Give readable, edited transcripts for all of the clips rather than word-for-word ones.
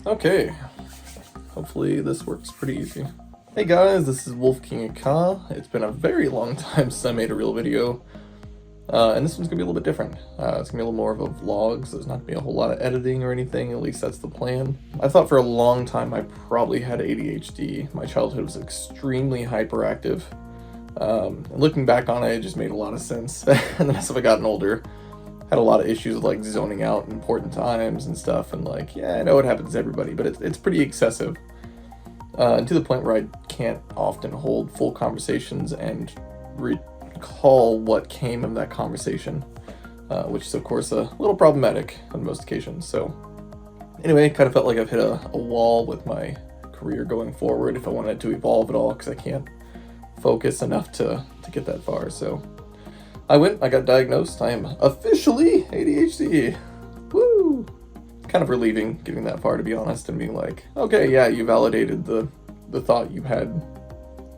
Okay, hopefully this works pretty easy. Hey guys, this is Wolf King of Ka. It's been a very long time since I made a real video, and this one's gonna be a little bit different. It's gonna be a little more of a vlog, so there's not gonna be a whole lot of editing or anything, at least that's the plan. I thought for a long time I probably had ADHD. My childhood was extremely hyperactive. And looking back on it, it just made a lot of sense. And then as I've gotten older, had a lot of issues with like zoning out in important times and stuff, and like, yeah, I know it happens to everybody, but it's pretty excessive. And to the point where I can't often hold full conversations and recall what came of that conversation, which is of course a little problematic on most occasions. So anyway, kind of felt like I've hit a wall with my career going forward if I wanted to evolve at all, because I can't focus enough to get that far. So I got diagnosed. I am officially ADHD. Woo! Kind of relieving getting that far, to be honest, and being like, okay, yeah, you validated the thought you had.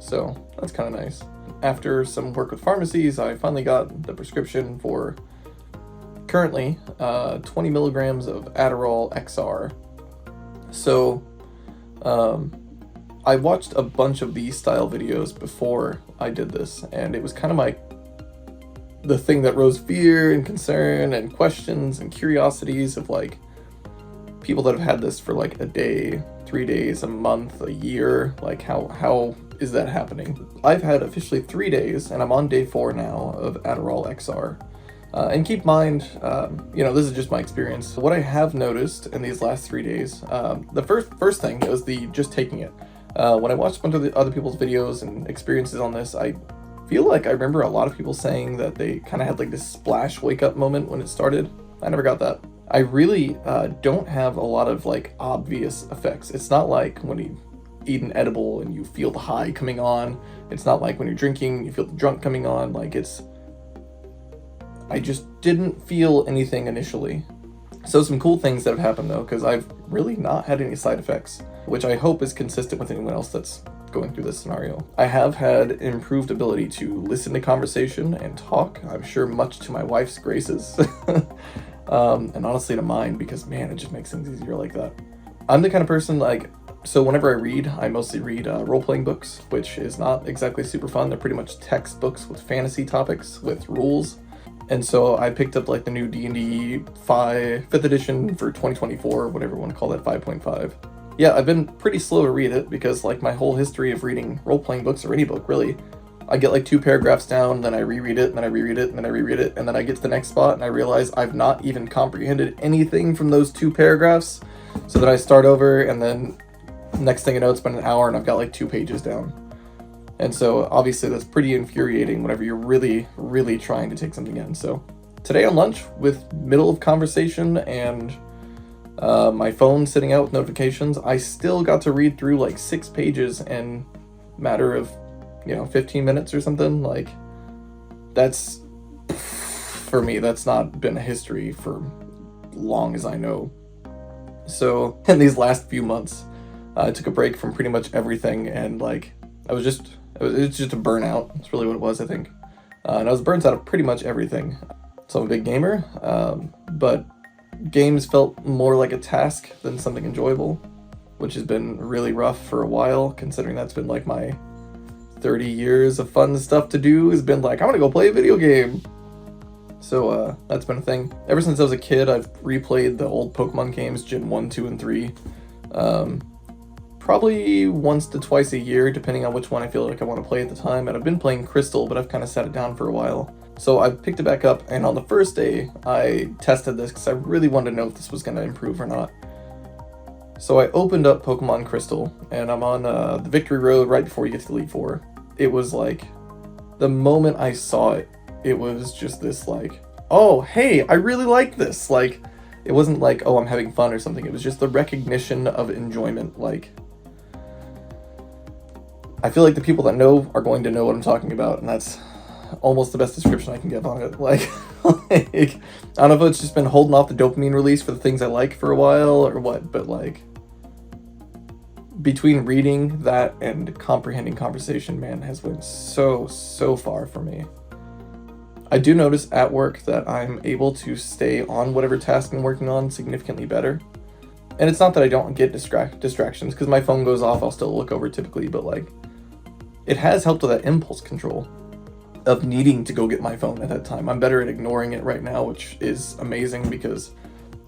So that's kind of nice. After some work with pharmacies, I finally got the prescription for currently 20 milligrams of Adderall XR. So I watched a bunch of these style videos before I did this, and it was kind of the thing that rose fear and concern and questions and curiosities of like people that have had this for like a day, 3 days, a month, a year. Like how is that happening? I've had officially 3 days, and I'm on day 4 now of Adderall XR. And keep in mind, this is just my experience. What I have noticed in these last 3 days, the first thing was just taking it. When I watched a bunch of the other people's videos and experiences on this, I feel like I remember a lot of people saying that they kind of had like this splash wake up moment when it started. I never got that. I really don't have a lot of like obvious effects. It's not like when you eat an edible and you feel the high coming on. It's not like when you're drinking, you feel the drunk coming on. I just didn't feel anything initially. So some cool things that have happened though, because I've really not had any side effects, which I hope is consistent with anyone else that's going through this scenario. I have had improved ability to listen to conversation and talk, I'm sure much to my wife's graces, and honestly to mine, because man, it just makes things easier like that. I'm the kind of person so whenever I read, I mostly read role-playing books, which is not exactly super fun. They're pretty much textbooks with fantasy topics, with rules. And so I picked up like the new D&D 5th edition for 2024, whatever you want to call that, 5.5. Yeah, I've been pretty slow to read it because like my whole history of reading role-playing books, or any book really, I get like 2 paragraphs down, then I reread it, and then I reread it, and then I reread it, and then I get to the next spot and I realize I've not even comprehended anything from those 2 paragraphs. So then I start over, and then next thing I know, it's been an hour and I've got like 2 pages down. And so obviously that's pretty infuriating whenever you're really, really trying to take something in. So today on lunch, with middle of conversation and my phone sitting out with notifications, I still got to read through like 6 pages in a matter of 15 minutes or something. Like, that's, for me, that's not been a history for long as I know. So in these last few months, I took a break from pretty much everything, and like it was just a burnout. That's really what it was, I think. And I was burnt out of pretty much everything. So I'm a big gamer, but games felt more like a task than something enjoyable, which has been really rough for a while, considering that's been like my 30 years of fun stuff to do has been like, I want to go play a video game. So that's been a thing. Ever since I was a kid, I've replayed the old Pokemon games, Gen 1, 2, and 3. Probably once to twice a year, depending on which one I feel like I want to play at the time. And I've been playing Crystal, but I've kind of set it down for a while. So I picked it back up, and on the first day, I tested this because I really wanted to know if this was going to improve or not. So I opened up Pokemon Crystal, and I'm on the Victory Road right before you get to Elite Four. It was like, the moment I saw it, it was just this like, oh, hey, I really like this. Like, it wasn't like, oh, I'm having fun or something. It was just the recognition of enjoyment. Like, I feel like the people that know are going to know what I'm talking about, and that's almost the best description I can give on it. Like, I don't know if it's just been holding off the dopamine release for the things I like for a while or what, but like, between reading that and comprehending conversation, man, has went so far for me. I do notice at work that I'm able to stay on whatever task I'm working on significantly better. And it's not that I don't get distractions, because my phone goes off, I'll still look over typically, but like, it has helped with that impulse control of needing to go get my phone at that time. I'm better at ignoring it right now, which is amazing, because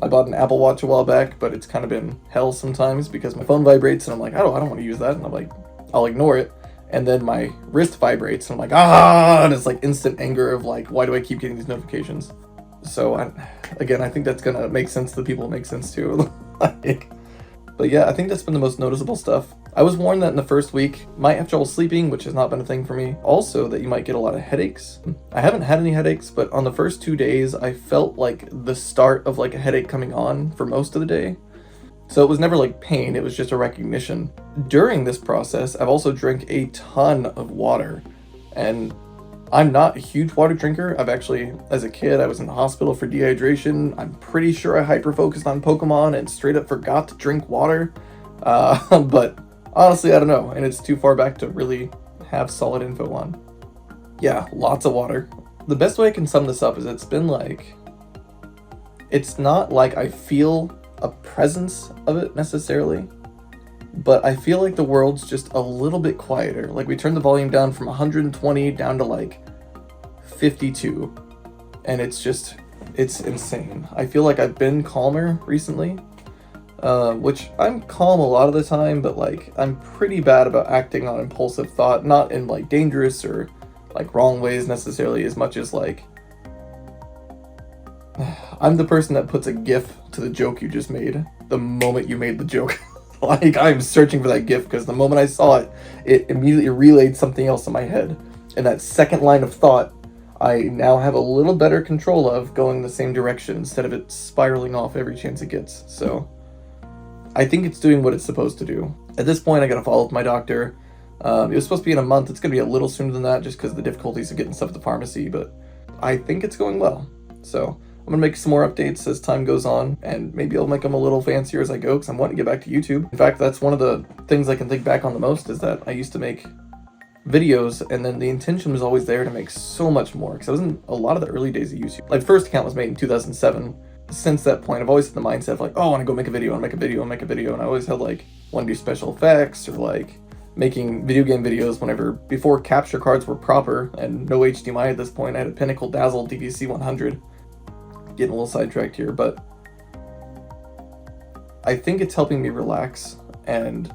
I bought an Apple Watch a while back, but it's kind of been hell sometimes because my phone vibrates and I'm like, I don't want to use that. And I'm like, I'll ignore it. And then my wrist vibrates and I'm like, and it's like instant anger of like, why do I keep getting these notifications? So I think that's going to make sense to the people it makes sense to. But yeah, I think that's been the most noticeable stuff. I was warned that in the first week, might have trouble sleeping, which has not been a thing for me. Also, that you might get a lot of headaches. I haven't had any headaches, but on the first 2 days, I felt like the start of like a headache coming on for most of the day. So it was never like pain, it was just a recognition. During this process, I've also drank a ton of water. And I'm not a huge water drinker. I've actually, as a kid, I was in the hospital for dehydration. I'm pretty sure I hyper-focused on Pokemon and straight up forgot to drink water. But honestly, I don't know. And it's too far back to really have solid info on. Yeah, lots of water. The best way I can sum this up is it's been like, it's not like I feel a presence of it necessarily, but I feel like the world's just a little bit quieter. Like we turned the volume down from 120 down to like 52, and it's insane. I feel like I've been calmer recently, which I'm calm a lot of the time, but like I'm pretty bad about acting on impulsive thought, not in like dangerous or like wrong ways necessarily, as much as like I'm the person that puts a GIF to the joke you just made the moment you made the joke. Like, I'm searching for that GIF because the moment I saw it, it immediately relayed something else in my head. And that second line of thought, I now have a little better control of going the same direction instead of it spiraling off every chance it gets. So I think it's doing what it's supposed to do. At this point, I got to follow up with my doctor. It was supposed to be in a month. It's going to be a little sooner than that just because of the difficulties of getting stuff at the pharmacy. But I think it's going well. So I'm going to make some more updates as time goes on, and maybe I'll make them a little fancier as I go, because I'm wanting to get back to YouTube. In fact, that's one of the things I can think back on the most, is that I used to make videos, and then the intention was always there to make so much more, because I was in a lot of the early days of YouTube. My first account was made in 2007. Since that point, I've always had the mindset of like, oh, I want to go make a video, and I always had like, want to do special effects, or like, making video game videos before capture cards were proper, and no HDMI at this point. I had a Pinnacle Dazzle DVC 100. Getting a little sidetracked here, but I think it's helping me relax and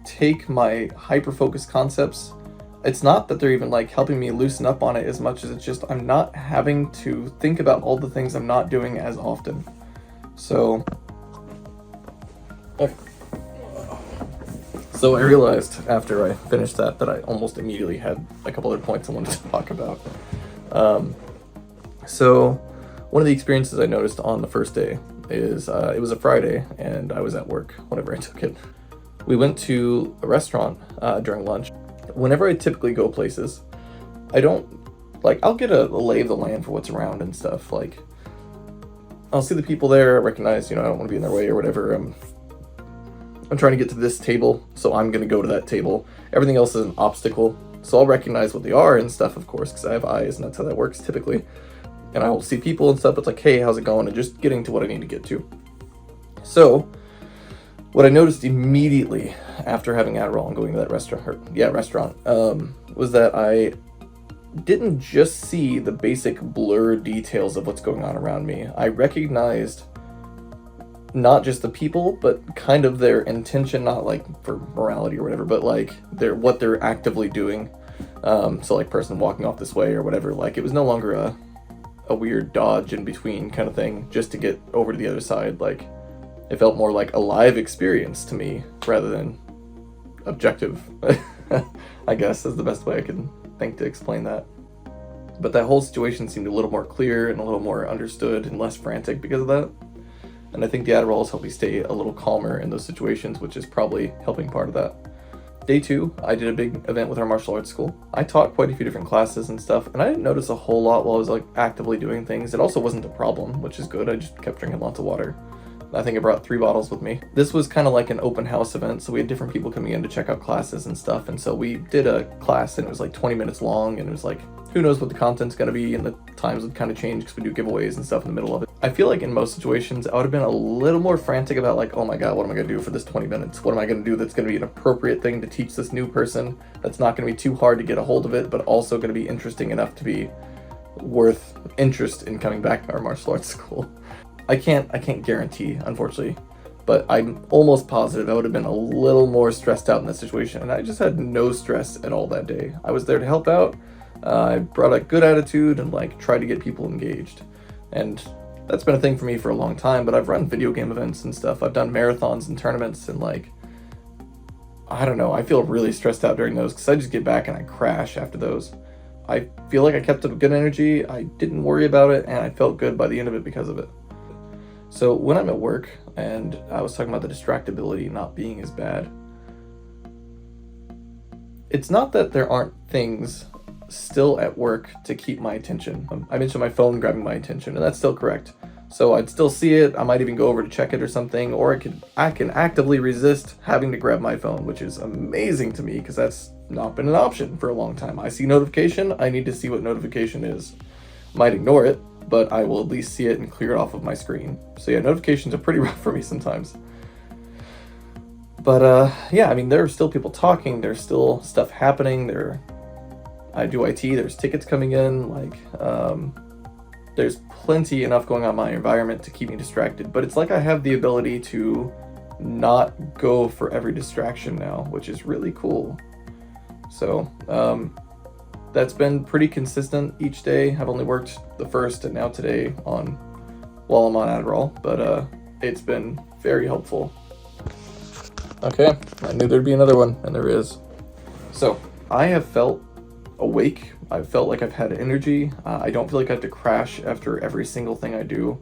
take my hyper-focused concepts. It's not that they're even like helping me loosen up on it as much as it's just I'm not having to think about all the things I'm not doing as often. So I realized after I finished that I almost immediately had a couple other points I wanted to talk about. So one of the experiences I noticed on the first day is it was a Friday and I was at work whenever I took it. We went to a restaurant during lunch. Whenever I typically go places, I don't, like, I'll get a lay of the land for what's around and stuff. Like, I'll see the people there, I recognize, I don't want to be in their way or whatever. I'm trying to get to this table, so I'm going to go to that table. Everything else is an obstacle, so I'll recognize what they are and stuff, of course, because I have eyes and that's how that works typically. And I will see people and stuff, it's like, hey, how's it going? And just getting to what I need to get to. So, what I noticed immediately after having Adderall and going to that restaurant, was that I didn't just see the basic blur details of what's going on around me. I recognized not just the people, but kind of their intention, not like for morality or whatever, but like what they're actively doing. So like person walking off this way or whatever, like it was no longer a weird dodge in between kind of thing just to get over to the other side. Like it felt more like a live experience to me rather than objective. I guess is the best way I can think to explain that. But that whole situation seemed a little more clear and a little more understood and less frantic because of that. And I think the Adderall has helped me stay a little calmer in those situations, which is probably helping part of that. Day 2, I did a big event with our martial arts school. I taught quite a few different classes and stuff, and I didn't notice a whole lot while I was like actively doing things. It also wasn't a problem, which is good. I just kept drinking lots of water. I think I brought 3 bottles with me. This was kind of like an open house event, so we had different people coming in to check out classes and stuff, and so we did a class, and it was like 20 minutes long, and it was like, who knows what the content's gonna be, and the times would kind of change because we do giveaways and stuff in the middle of it. I feel like in most situations, I would have been a little more frantic about like, oh my god, what am I gonna do for this 20 minutes? What am I gonna do that's gonna be an appropriate thing to teach this new person, that's not gonna be too hard to get a hold of it, but also gonna be interesting enough to be worth interest in coming back to our martial arts school. I can't guarantee, unfortunately, but I'm almost positive I would have been a little more stressed out in this situation, and I just had no stress at all that day. I was there to help out. I brought a good attitude and like tried to get people engaged, and that's been a thing for me for a long time. But I've run video game events and stuff. I've done marathons and tournaments, and like, I don't know, I feel really stressed out during those because I just get back and I crash after those. I feel like I kept up good energy, I didn't worry about it, and I felt good by the end of it because of it. So when I'm at work, and I was talking about the distractibility not being as bad, it's not that there aren't things still at work to keep my attention. I mentioned my phone grabbing my attention, and that's still correct. So I'd still see it, I might even go over to check it or something, or I can actively resist having to grab my phone, which is amazing to me because that's not been an option for a long time. I see notification, I need to see what notification is. Might ignore it, but I will at least see it and clear it off of my screen. So yeah, notifications are pretty rough for me sometimes. But yeah, I mean, there are still people talking, there's still stuff happening, I do IT, there's tickets coming in, like, there's plenty enough going on in my environment to keep me distracted, but it's like I have the ability to not go for every distraction now, which is really cool. So, that's been pretty consistent each day. I've only worked the first and now today while I'm on Adderall, but it's been very helpful. Okay, I knew there'd be another one, and there is. So, I have felt awake. I've felt like I've had energy. I don't feel like I have to crash after every single thing I do.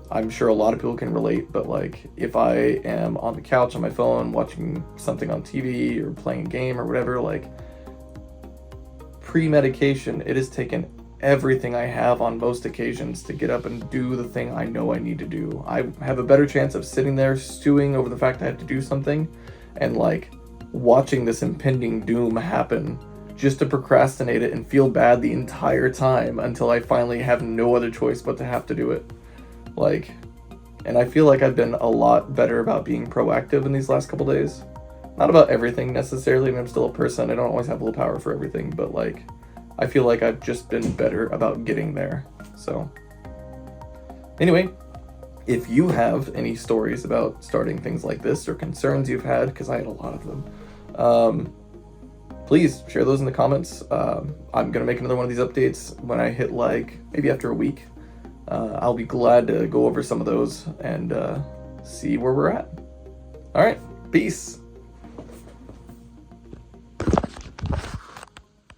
I'm sure a lot of people can relate, but like if I am on the couch on my phone watching something on TV or playing a game or whatever, like pre-medication, it has taken everything I have on most occasions to get up and do the thing I know I need to do. I have a better chance of sitting there stewing over the fact I have to do something and like watching this impending doom happen just to procrastinate it and feel bad the entire time until I finally have no other choice but to have to do it. Like, and I feel like I've been a lot better about being proactive in these last couple days. Not about everything necessarily, I mean, I'm still a person, I don't always have willpower for everything, but like, I feel like I've just been better about getting there. So, anyway, if you have any stories about starting things like this or concerns you've had, because I had a lot of them, please share those in the comments. I'm going to make another one of these updates when I hit like, maybe after a week. I'll be glad to go over some of those and see where we're at. All right, peace.